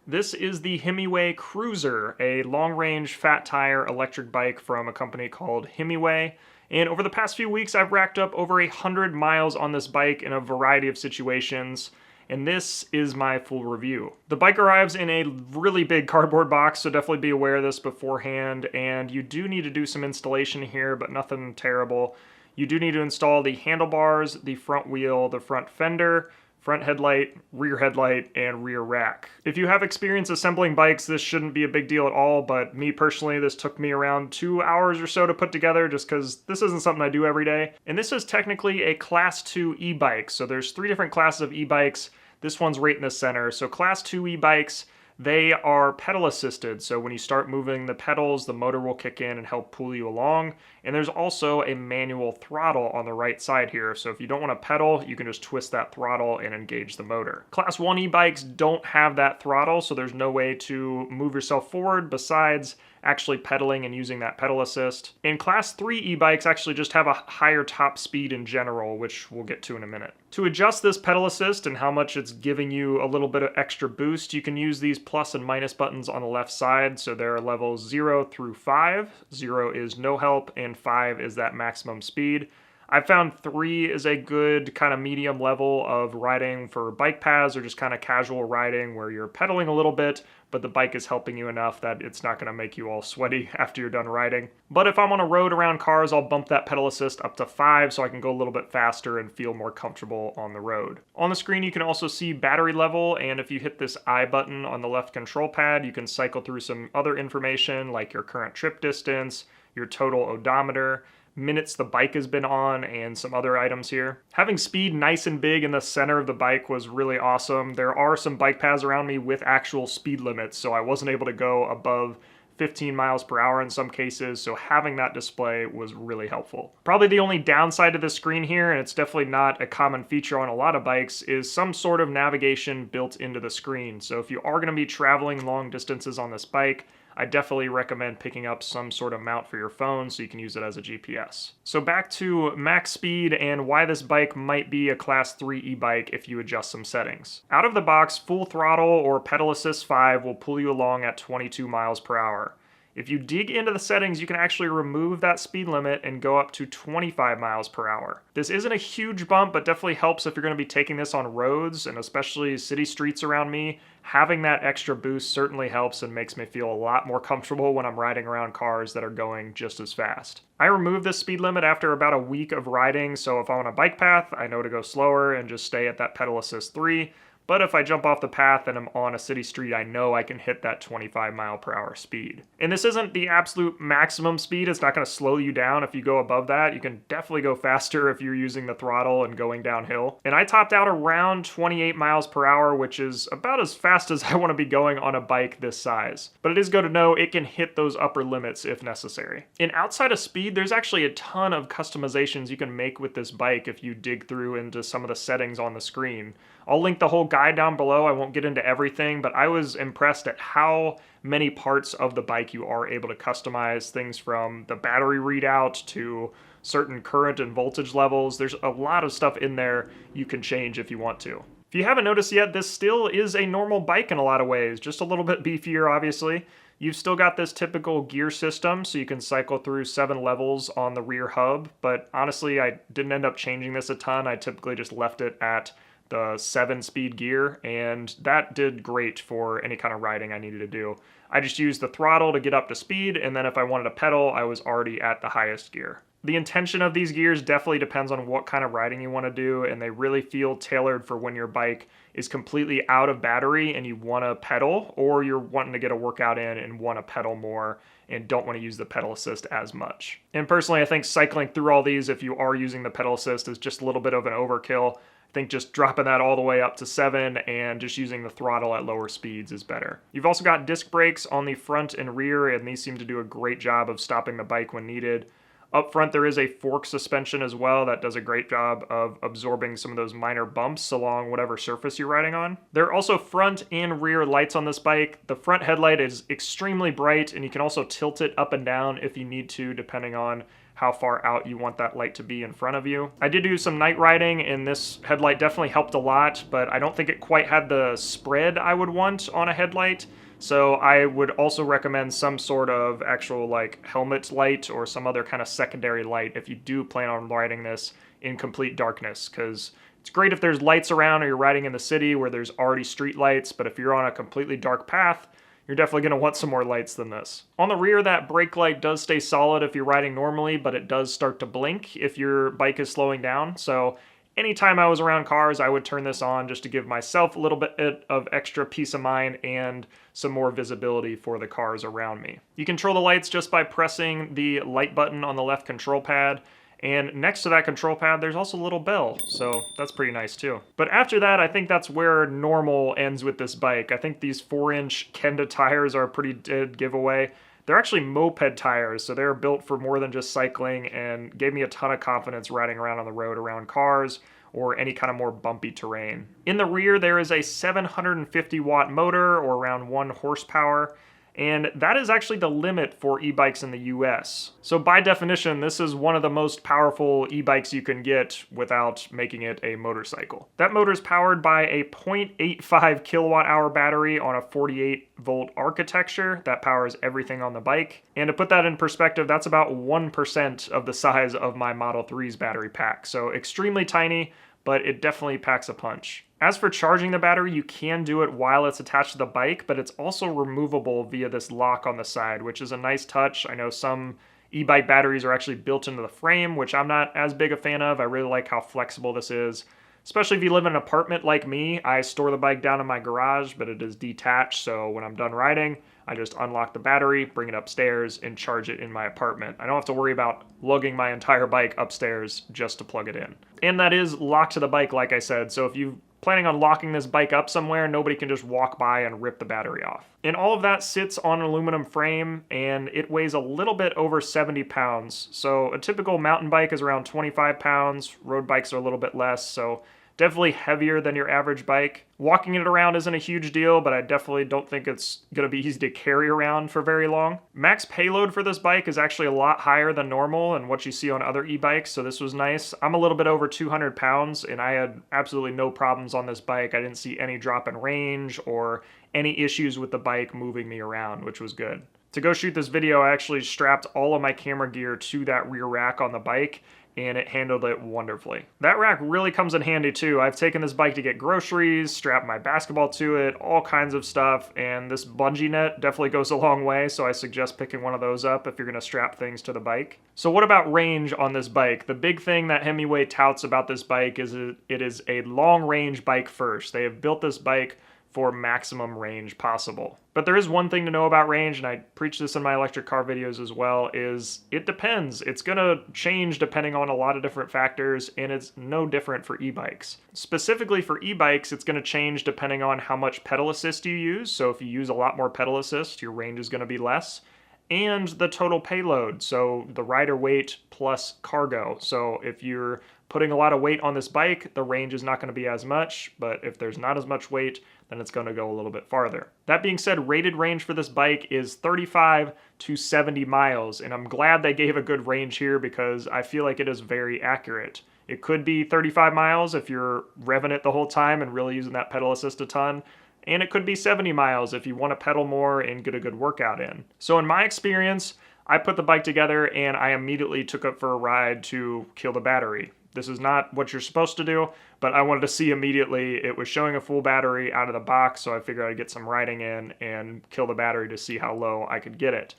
This is the Himiway Cruiser, a long-range fat tire electric bike from a company called Himiway. And over the past few weeks, I've racked up over 100 miles on this bike in a variety of situations, and this is my full review. The bike arrives in a really big cardboard box, so definitely be aware of this beforehand, and you do need to do some installation here, but nothing terrible. You do need to install the handlebars, the front wheel, the front fender, front headlight, and rear rack. If you have experience assembling bikes, this shouldn't be a big deal at all, but me personally, this took me around 2 hours or so to put together just because this isn't something I do every day. And this is technically a Class 2 e-bike, so there's 3 different classes of e-bikes. This one's right in the center. So Class 2 e-bikes, they are pedal assisted, so when you start moving the pedals, the motor will kick in and help pull you along. And there's also a manual throttle on the right side here, so if you don't want to pedal, you can just twist that throttle and engage the motor. Class 1 e-bikes don't have that throttle, so there's no way to move yourself forward besides actually pedaling and using that pedal assist. And Class 3 e-bikes actually just have a higher top speed in general, which we'll get to in a minute. To adjust this pedal assist and how much it's giving you a little bit of extra boost, you can use these plus and minus buttons on the left side. So there are levels 0 through 5. 0 is no help, and 5 is that maximum speed. I found 3 is a good kind of medium level of riding for bike paths or just kind of casual riding where you're pedaling a little bit, but the bike is helping you enough that it's not going to make you all sweaty after you're done riding. But if I'm on a road around cars, I'll bump that pedal assist up to 5 so I can go a little bit faster and feel more comfortable on the road. On the screen, you can also see battery level, and if you hit this I button on the left control pad, you can cycle through some other information like your current trip distance, your total odometer, minutes the bike has been on, and some other items here. Having speed nice and big in the center of the bike was really awesome. There are some bike paths around me with actual speed limits, so I wasn't able to go above 15 miles per hour in some cases, so having that display was really helpful. Probably the only downside to this screen here, and it's definitely not a common feature on a lot of bikes, is some sort of navigation built into the screen. So if you are going to be traveling long distances on this bike, I definitely recommend picking up some sort of mount for your phone so you can use it as a GPS. So back to max speed and why this bike might be a Class 3 e-bike if you adjust some settings. Out of the box, full throttle or pedal assist 5 will pull you along at 22 miles per hour. If you dig into the settings, you can actually remove that speed limit and go up to 25 miles per hour. This isn't a huge bump, but definitely helps if you're going to be taking this on roads and especially city streets around me. Having that extra boost certainly helps and makes me feel a lot more comfortable when I'm riding around cars that are going just as fast. I removed this speed limit after about a week of riding, so if I'm on a bike path, I know to go slower and just stay at that pedal assist 3. But if I jump off the path and I'm on a city street, I know I can hit that 25 mile per hour speed. And this isn't the absolute maximum speed. It's not going to slow you down if you go above that. You can definitely go faster if you're using the throttle and going downhill. And I topped out around 28 miles per hour, which is about as fast as I want to be going on a bike this size. But it is good to know it can hit those upper limits if necessary. And outside of speed, there's actually a ton of customizations you can make with this bike if you dig through into some of the settings on the screen. I'll link the whole guide down below. I won't get into everything, but I was impressed at how many parts of the bike you are able to customize, things from the battery readout to certain current and voltage levels. There's a lot of stuff in there you can change if you want to. If you haven't noticed yet, this still is a normal bike in a lot of ways, just a little bit beefier, obviously. You've still got this typical gear system, so you can cycle through 7 levels on the rear hub, but honestly, I didn't end up changing this a ton. I typically just left it at the 7-speed gear, and that did great for any kind of riding I needed to do. I just used the throttle to get up to speed, and then if I wanted to pedal, I was already at the highest gear. The intention of these gears definitely depends on what kind of riding you want to do, and they really feel tailored for when your bike is completely out of battery and you want to pedal, or you're wanting to get a workout in and want to pedal more and don't want to use the pedal assist as much. And personally, I think cycling through all these, if you are using the pedal assist, is just a little bit of an overkill. I think just dropping that all the way up to 7 and just using the throttle at lower speeds is better. You've also got disc brakes on the front and rear, and these seem to do a great job of stopping the bike when needed. Up front, there is a fork suspension as well that does a great job of absorbing some of those minor bumps along whatever surface you're riding on. There are also front and rear lights on this bike. The front headlight is extremely bright, and you can also tilt it up and down if you need to, depending on how far out you want that light to be in front of you. I did do some night riding, and this headlight definitely helped a lot, but I don't think it quite had the spread I would want on a headlight. So I would also recommend some sort of actual like helmet light or some other kind of secondary light if you do plan on riding this in complete darkness, because it's great if there's lights around or you're riding in the city where there's already street lights, but if you're on a completely dark path, you're definitely going to want some more lights than this. On the rear, that brake light does stay solid if you're riding normally, but it does start to blink if your bike is slowing down. So anytime I was around cars, I would turn this on just to give myself a little bit of extra peace of mind and some more visibility for the cars around me. You control the lights just by pressing the light button on the left control pad. And next to that control pad, there's also a little bell, so that's pretty nice too. But after that, I think that's where normal ends with this bike. I think these 4-inch Kenda tires are a pretty dead giveaway. They're actually moped tires, so they're built for more than just cycling and gave me a ton of confidence riding around on the road around cars or any kind of more bumpy terrain. In the rear, there is a 750 watt motor or around 1 horsepower. And that is actually the limit for e-bikes in the US. So by definition, this is one of the most powerful e-bikes you can get without making it a motorcycle. That motor is powered by a 0.85 kilowatt hour battery on a 48 volt architecture that powers everything on the bike. And to put that in perspective, that's about 1% of the size of my Model 3's battery pack. So extremely tiny, but it definitely packs a punch. As for charging the battery, you can do it while it's attached to the bike, but it's also removable via this lock on the side, which is a nice touch. I know some e-bike batteries are actually built into the frame, which I'm not as big a fan of. I really like how flexible this is, especially if you live in an apartment like me. I store the bike down in my garage, but it is detached, so when I'm done riding, I just unlock the battery, bring it upstairs, and charge it in my apartment. I don't have to worry about lugging my entire bike upstairs just to plug it in. And that is locked to the bike, like I said, so if you planning on locking this bike up somewhere, nobody can just walk by and rip the battery off. And all of that sits on an aluminum frame, and it weighs a little bit over 70 pounds. So a typical mountain bike is around 25 pounds, road bikes are a little bit less, so definitely heavier than your average bike. Walking it around isn't a huge deal, but I definitely don't think it's going to be easy to carry around for very long. Max payload for this bike is actually a lot higher than normal and what you see on other e-bikes, so this was nice. I'm a little bit over 200 pounds, and I had absolutely no problems on this bike. I didn't see any drop in range or any issues with the bike moving me around, which was good. To go shoot this video, I actually strapped all of my camera gear to that rear rack on the bike, and it handled it wonderfully. That rack really comes in handy too. I've taken this bike to get groceries, strapped my basketball to it, all kinds of stuff, and this bungee net definitely goes a long way, so I suggest picking one of those up if you're gonna strap things to the bike. So what about range on this bike? The big thing that Himiway touts about this bike is it is a long range bike first. They have built this bike for maximum range possible. But there is one thing to know about range, and I preach this in my electric car videos as well, is it depends. It's gonna change depending on a lot of different factors, and it's no different for e-bikes. Specifically for e-bikes, it's gonna change depending on how much pedal assist you use. So if you use a lot more pedal assist, your range is gonna be less. And the total payload, so the rider weight plus cargo. So if you're putting a lot of weight on this bike, the range is not going to be as much, but if there's not as much weight, then it's going to go a little bit farther. That being said, rated range for this bike is 35 to 70 miles, and I'm glad they gave a good range here because I feel like it is very accurate. It could be 35 miles if you're revving it the whole time and really using that pedal assist a ton, and it could be 70 miles if you want to pedal more and get a good workout in. So in my experience, I put the bike together and I immediately took it for a ride to kill the battery. This is not what you're supposed to do, but I wanted to see immediately. It was showing a full battery out of the box, so I figured I'd get some riding in and kill the battery to see how low I could get it.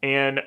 And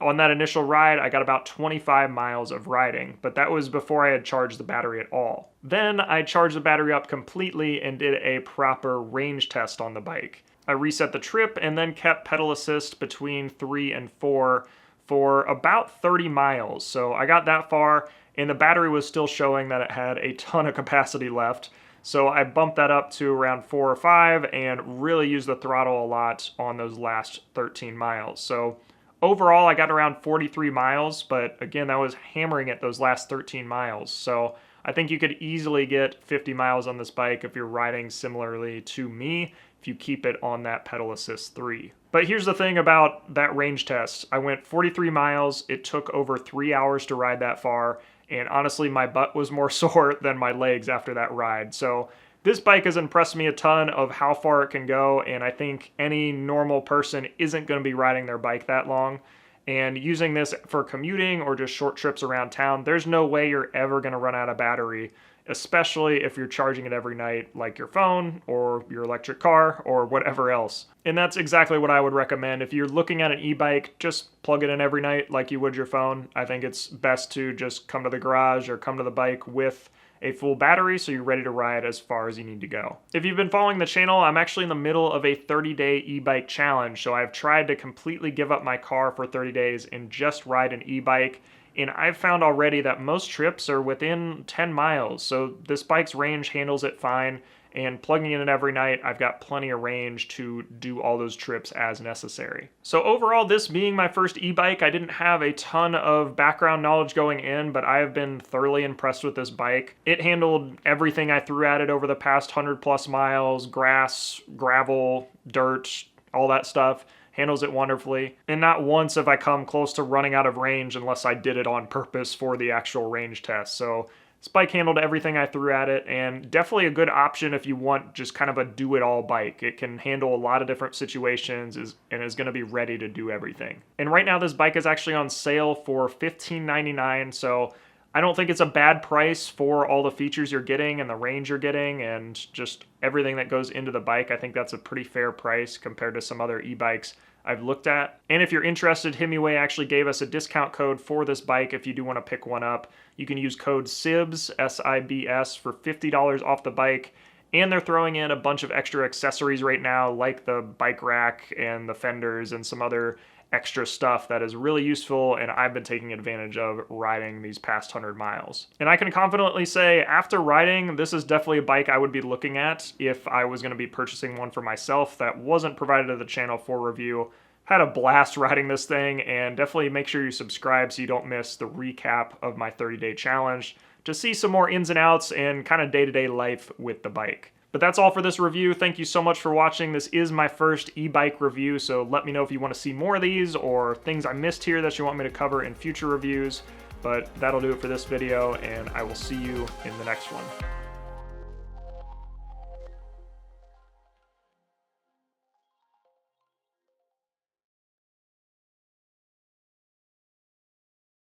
on that initial ride, I got about 25 miles of riding, but that was before I had charged the battery at all. Then I charged the battery up completely and did a proper range test on the bike. I reset the trip and then kept pedal assist between 3 and 4 for about 30 miles. So I got that far, and the battery was still showing that it had a ton of capacity left. So I bumped that up to around 4 or 5 and really used the throttle a lot on those last 13 miles. So overall, I got around 43 miles, but again, I was hammering it those last 13 miles. So I think you could easily get 50 miles on this bike if you're riding similarly to me, if you keep it on that pedal assist 3. But here's the thing about that range test. I went 43 miles. It took over 3 hours to ride that far. And honestly, my butt was more sore than my legs after that ride. So this bike has impressed me a ton of how far it can go, and I think any normal person isn't going to be riding their bike that long. And using this for commuting or just short trips around town, there's no way you're ever going to run out of battery, especially if you're charging it every night like your phone or your electric car or whatever else. And that's exactly what I would recommend. If you're looking at an e-bike, just plug it in every night like you would your phone. I think it's best to just come to the garage or come to the bike with a full battery so you're ready to ride as far as you need to go. If you've been following the channel, I'm actually in the middle of a 30-day e-bike challenge. So I've tried to completely give up my car for 30 days and just ride an e-bike. And I've found already that most trips are within 10 miles. So this bike's range handles it fine. And plugging it in every night, I've got plenty of range to do all those trips as necessary. So overall, this being my first e-bike, I didn't have a ton of background knowledge going in, but I have been thoroughly impressed with this bike. It handled everything I threw at it over the past 100+ miles, grass, gravel, dirt, all that stuff. Handles it wonderfully. And not once have I come close to running out of range unless I did it on purpose for the actual range test. So this bike handled everything I threw at it, and definitely a good option if you want just kind of a do-it-all bike. It can handle a lot of different situations and is going to be ready to do everything. And right now this bike is actually on sale for $15.99, so I don't think it's a bad price for all the features you're getting and the range you're getting and just everything that goes into the bike. I think that's a pretty fair price compared to some other e-bikes I've looked at. And if you're interested, Himiway actually gave us a discount code for this bike if you do want to pick one up. You can use code SIBS, S-I-B-S, for $50 off the bike. And they're throwing in a bunch of extra accessories right now, like the bike rack and the fenders and some other extra stuff that is really useful, and I've been taking advantage of riding these past 100 miles. And I can confidently say, after riding, this is definitely a bike I would be looking at if I was going to be purchasing one for myself that wasn't provided to the channel for review. Had a blast riding this thing, and definitely make sure you subscribe so you don't miss the recap of my 30-day challenge to see some more ins and outs and kind of day-to-day life with the bike. But that's all for this review. Thank you so much for watching. This is my first e-bike review, so let me know if you want to see more of these or things I missed here that you want me to cover in future reviews. But that'll do it for this video, and I will see you in the next one.